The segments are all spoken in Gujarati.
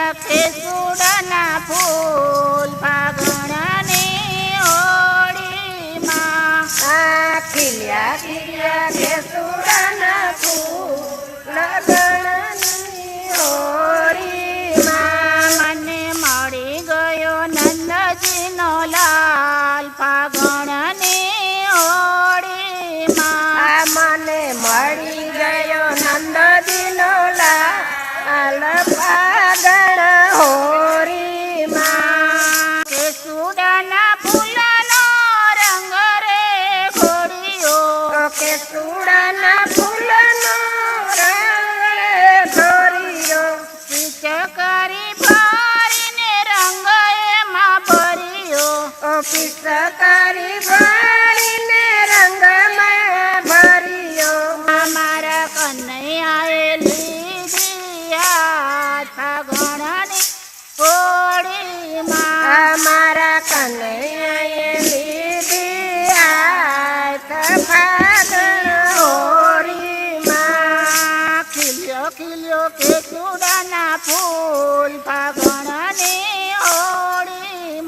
ખીલ્યા કેસુડાના ફૂલ ફાગણની હોળીમાં ખીલ્યા ખીલ્યા કેસુડાના ફૂલ ગણની હોળીમાં મને મળી ગયો નંદજીનો લાલ ફાગણની હોળીમાં મને મળી ગયો નંદજીનો લાલ ફાગણ હોળીમાં કેસુડાના ફૂલનો રંગ રે ઘોડિયો કેસુડાના ફૂલનો રંગ ઘોડિયો પિચકારી ભરીને રંગ એમાં ભર્યો પિચકારી ભરીને રંગમાં ભર્યો અમારા કનૈયાએ લીધી આ ફાગણની હોળીમાં અમારા કનૈયાએ લીધી આ ફાગણ હોળીમાં ખીલ્યો ખીલ્યો કેસુડાના ફૂલ ફાગણની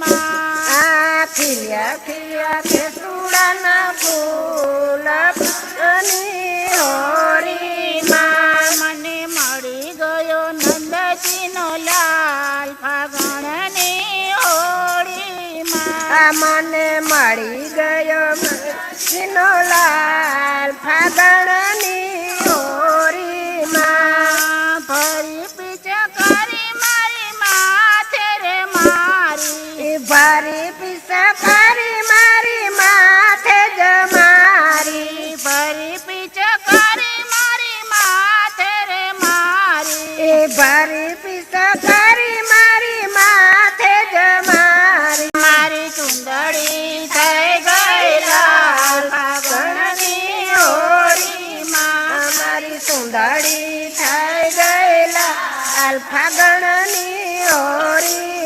હોળીમાં ખીલ્યા ખીલ્યા કેસુડાના ફૂલ ફાગણની હોળીમાં મને મળી ગયો નંદજીનો લાલ ફાગણની હોળીમાં મને મળી ગયો નો લાલ ફાગણની હોળીમાં ભરી પિચકારી મારી માથે રે મારી ભારી પિચકારી મારી માથે જ મારી ભરી પિચકારી મારી માથે રે મારી ભારી પિચકારી મારી માથે જ મારી મારી ચુંદડી થઈ ગઈ લાલ ફાગણની હોળીમાં મારી સુંદરી થઈ ગયેલા લાલ ફાગણની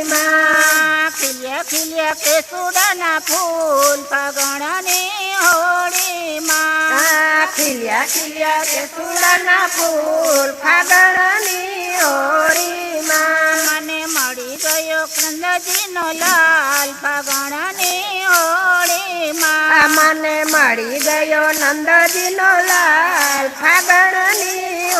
હોળીમાં ખીલ્યા ખીલ્યા કેસુડાના ફૂલ ફાગણની હોળીમાં ખીલ્યા ખીલ્યા કેસુડાના ફૂલ ફાગણની હોળીમાં મને મળી ગયો નંદજીનો લાલ ફાગણની હોળીમાં મને મળી ગયો નંદજીનો લાલ ફાગણની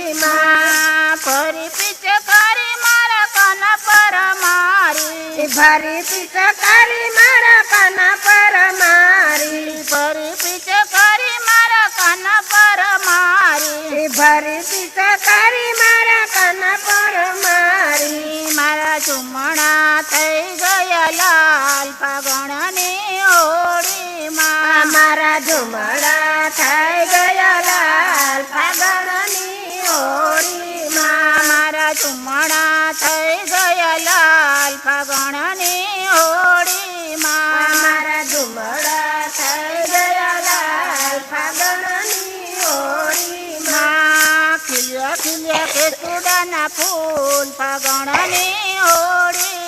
હોળીમાં ફરી પિચકારી મારા કાન પર મારી ભારી પિચકારી મારા કાના પર મારી ફરી પિચકારી મારા કાન પર મારી ભારી પિચકારી મારા કાના પર મારી મારા ચુમણા થઈ ગયા લાલ ફાગણની હોળીમાં મારા ઝુમડા થઈ ગયા લાલ ફાગણની હોળીમાં મારા ચુમણા થઈ ગયા લાલ ફાગણની હોળીમાં મારા ઝુમડા થઈ ગયા લાલ ફાગણની હોળીમાં ખીલ્યા ખીલ્યા કેસુડાના ફૂલ ફાગણની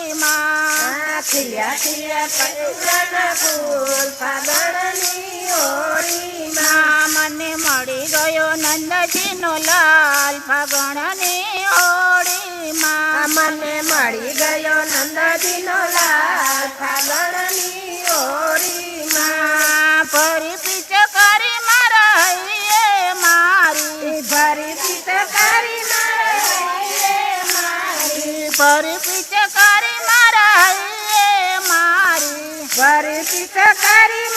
હોળીમાં ખીલ્યા ખીલ્યા કેસુડાના ફૂલ ફાગણની હોળીમાં મને મળી ગયો નંદજીનો લાલ ફાગણની હોળીમાં મને મળી ગયો નંદજીનો લાલ ફાગણની હોળીમાં ફરી પિચકારી મારા હૈયે મારી ભરી પિચકારી મારી ફરી પિચકારી મારા હૈયે મારી ભરી પિચકારી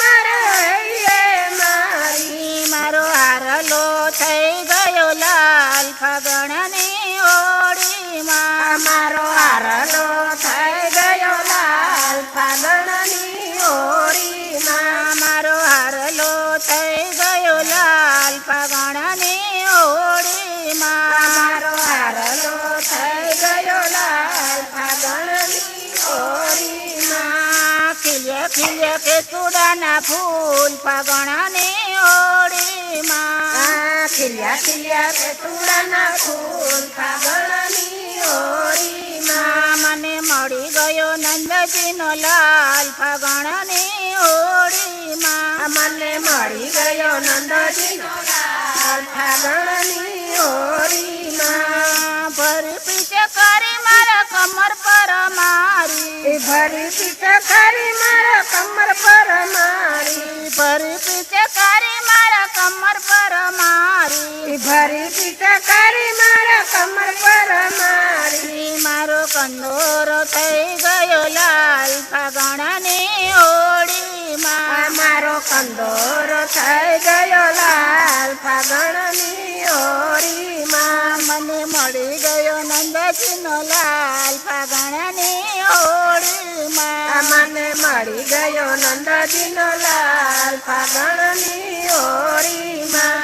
મારી મારો હારલો થઈ ગયો લાલ ફાગણની હોળીમાં મારો હારલો થઈ ગયો લાલ ફાગણની હોળીમાં મારો હારલો થઈ ગયો લાલ ફાગણની હોળીમાં મારો હારલો થઈ ગયો લાલ ફાગણની હોળીમાં ખીલ્યા ખીલ્યા કેસુડાના ફૂલ ફાગણની હોળીમાં ખીલ્યા ખીલ્યા કેસુડાના ફૂલ ફાગણની હોળીમાં મને મળી ગયો નંદજીનો લાલ ફાગણની હોળીમાં મને મળી ગયો નંદજીનો લાલ ફાગણની હોળીમાં ભર પિચકાર પિચકારી મારા કમર પર મારી ભરી પિચકારી મારા કમર પર મારી ભરી પિચકારી મારા કમર પર મારી ભરી પિચકારી મારા કમર પર મારી મારો કંદોરો થઈ ગયો લાલ ફાગણની હોળીમાં મારો કંદોરો થઈ ગયો લાલ ફાગણની હોળીમાં મને મળી ગયો નંદજીનો લાલ ફાગણની હોળીમાં મને મળી ગયો નંદજીનો લાલ ફાગણની હોળીમાં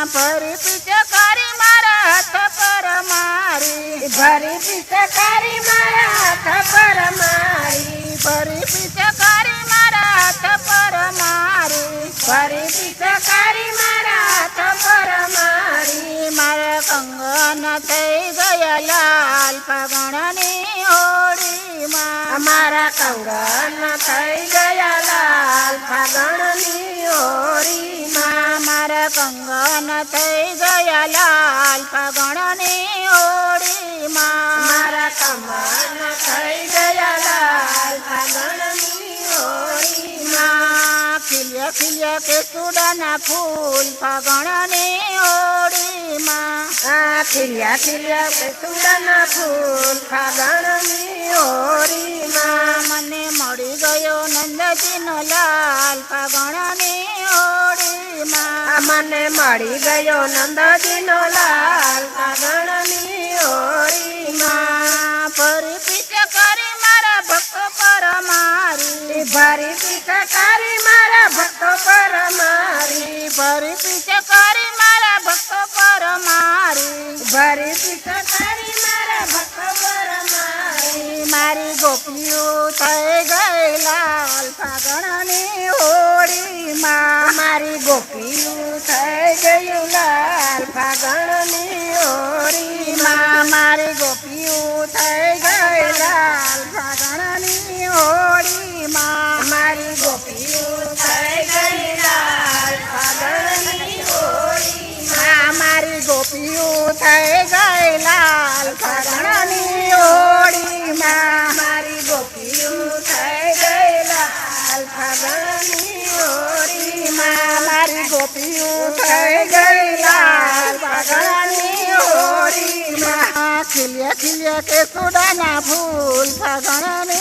ફરી પિચકારી મારા હાથ પર મારી ભરી પિચકારી મારા હાથ પર મારી ફરી પિચકારી મારા હાથ પર મારી ભરી પિચકારી મારા હાથ પર મારી મારા કંગન થઈ ગયા લાલ ફાગણની હોળીમાં અમારા કંગન થઈ ગયા લાલ ફાગણની હોળીમાં મારા કંગન થઈ ગયા લાલ ફાગણની હોળીમાં મારા કંગન થઈ ગયા લાલ ફાગણની હોળીમાં ખીલ્યા ખીલ્યા કે સુડાના ફૂલ ફાગણની હોળીમાં ખીલ્યા ખીલ્યા કેસુડાના ફૂલ ફાગણની હોળીમાં મને મળી ગયો નંદજીનો લાલ ફાગણની હોળીમાં મને મળી ગયો નંદજીનો લાલ ફાગણની હોળીમાં ફરી પિચકારી મારા ભક્તો પર મારી ભરી પિચકારી મારા ભક્તો પર મારી ફરી પિચકારી મારા ભક્તો પર મારી ભરી પિચકારી મારા ભક્તો પર મારી મારી ગોપીઓ થઈ ગઈ લાલ ફાગણની હોળીમાં મારી ગોપીયું થઈ ગયું લાલ ફાગણની હોળીમાં મારી ગોપીઓ થઈ ગઈ લાલ ફાગણની હોળીમાં મારી ગોપીયું થઈ ગઈ લાલ ફાગણની હોળીમાં મારી ગોપીઓ થઈ ગઈ લાલ ફાગણની હોળીમાં મારી ગોપીયું થઈ ગઈ લાલ ફાગણની હોળીમાં મારી ગોપીઓ થઈ ગઈ લાલ ફાગણની હોળીમાં ખીલ્યા ખીલ્યા કે સુડાના ફૂલ ફાગણની